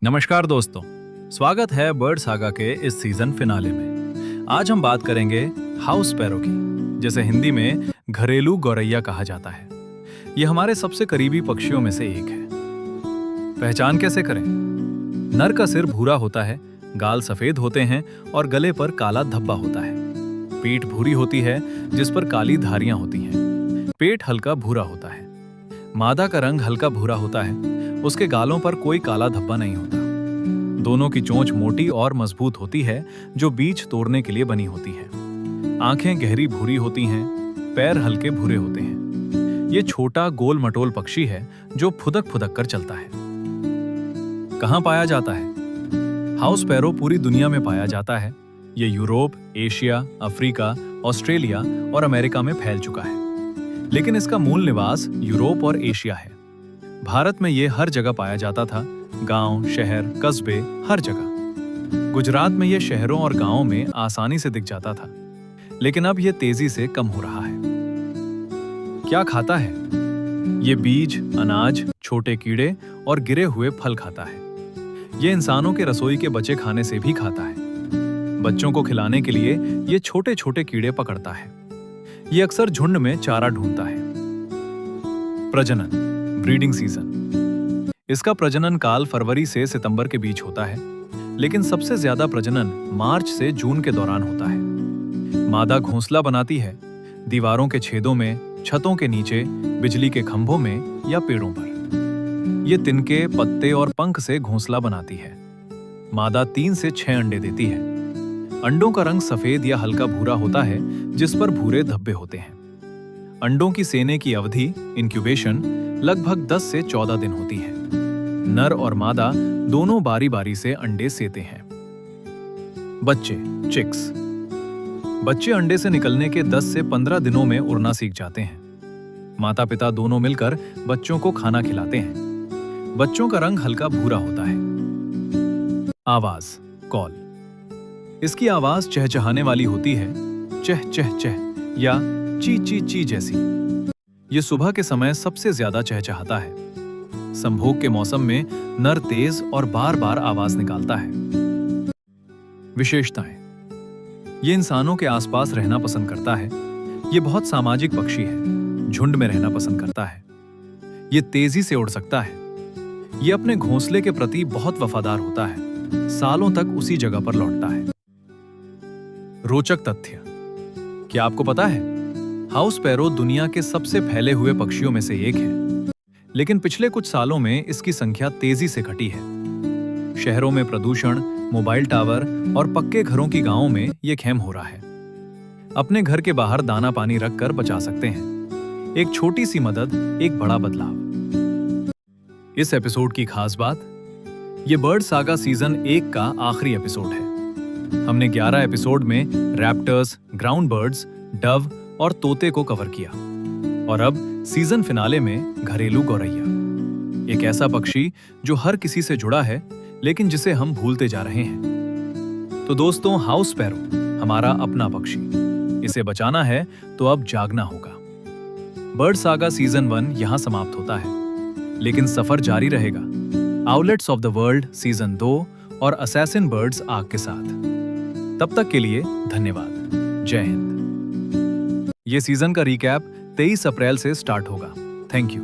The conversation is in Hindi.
नमस्कार दोस्तों, स्वागत है बर्ड सागा के इस सीजन फिनाले में। आज हम बात करेंगे हाउस स्पैरो की, जिसे हिंदी में घरेलू गौरैया कहा जाता है। ये हमारे सबसे करीबी पक्षियों में से एक है। पहचान कैसे करें? नर का सिर भूरा होता है, गाल सफेद होते हैं और गले पर काला धब्बा होता है। पीठ भूरी होती है जिस पर काली धारियां होती हैं। पेट हल्का भूरा होता है। मादा का रंग हल्का भूरा होता है। उसके गालों पर कोई काला धब्बा नहीं होता। दोनों की चोंच मोटी और मजबूत होती है, जो बीज तोड़ने के लिए बनी होती है। आंखें गहरी भूरी होती हैं, पैर हल्के भूरे होते हैं। ये छोटा गोल मटोल पक्षी है जो फुदक फुदक कर चलता है। कहाँ पाया जाता है? हाउस स्पैरो पूरी दुनिया में पाया जाता है। ये यूरोप, एशिया, अफ्रीका, ऑस्ट्रेलिया और अमेरिका में फैल चुका है, लेकिन इसका मूल निवास यूरोप और एशिया है। भारत में ये हर जगह पाया जाता था, गांव, शहर, कस्बे, हर जगह। गुजरात में ये शहरों और गांवों में आसानी से दिख जाता था, लेकिन अब ये तेजी से कम हो रहा है। क्या खाता है? ये बीज, अनाज, छोटे कीड़े और गिरे हुए फल खाता है। ये इंसानों के रसोई के बचे खाने से भी खाता है। बच्चों को खिलाने के लिए ये छोटे छोटे कीड़े पकड़ता है। ये अक्सर झुंड में चारा ढूंढता है। प्रजनन, ब्रीडिंग सीजन। इसका प्रजनन काल फरवरी से सितंबर के बीच होता है, लेकिन सबसे ज्यादा प्रजनन मार्च से जून के दौरान होता है। मादा घोंसला बनाती है, दीवारों के छेदों में, छतों के नीचे, बिजली के खंभों में या पेड़ों पर। ये तिनके, पत्ते और पंख से घोंसला बनाती है। मादा 3 से 6 अंडे देती है। अंडों का रंग सफेद या हल्का भूरा होता है, जिस पर भूरे धब्बे होते हैं। अंडों की सेने की अवधि, इंक्यूबेशन, लगभग 10 से 14 दिन होती है। नर और मादा दोनों बारी बारी से अंडे सेते हैं। बच्चे, चिक्स। बच्चे अंडे से निकलने के 10 से 15 दिनों में उड़ना सीख जाते हैं। माता पिता दोनों मिलकर बच्चों को खाना खिलाते हैं। बच्चों का रंग हल्का भूरा होता है। आवाज, कॉल। इसकी आवाज चहचहाने वाली होती है, चह चह चह या ची ची ची जैसी। ये सुबह के समय सबसे ज्यादा चहचहाता है। संभोग के मौसम में नर तेज और बार बार आवाज निकालता है। विशेषताएं। ये इंसानों के आसपास रहना पसंद करता है। ये बहुत सामाजिक पक्षी है, झुंड में रहना पसंद करता है। ये तेजी से उड़ सकता है। ये अपने घोंसले के प्रति बहुत वफादार होता है, सालों तक उसी जगह पर लौटता है। रोचक तथ्य। क्या आपको पता है, हाउस स्पैरो दुनिया के सबसे फैले हुए पक्षियों में से एक है, लेकिन पिछले कुछ सालों में इसकी संख्या तेजी से घटी है। शहरों में प्रदूषण, मोबाइल टावर और पक्के घरों की गांवों में ये खैम हो रहा है। अपने घर के बाहर दाना पानी रखकर बचा सकते हैं। एक छोटी सी मदद, एक बड़ा बदलाव। इस एपिसोड की खास बात, ये बर्ड सागा सीजन 1 का आखिरी एपिसोड है। हमने 11 एपिसोड में रैप्टर्स, ग्राउंड बर्ड्स, डव और तोते को कवर किया, और अब सीजन फिनाले में घरेलू गौरैया, एक ऐसा पक्षी जो हर किसी से जुड़ा है, लेकिन जिसे हम भूलते जा रहे हैं। तो दोस्तों, हाउस स्पैरो हमारा अपना पक्षी। इसे बचाना है तो अब जागना होगा। बर्ड सागा सीजन 1 यहां समाप्त होता है, लेकिन सफर जारी रहेगा outlets of the world season 2 और असैसिन बर्ड्स आग के साथ। तब तक के लिए धन्यवाद। जय हिंद। ये सीजन का रिकैप 23 अप्रैल से स्टार्ट होगा। Thank you.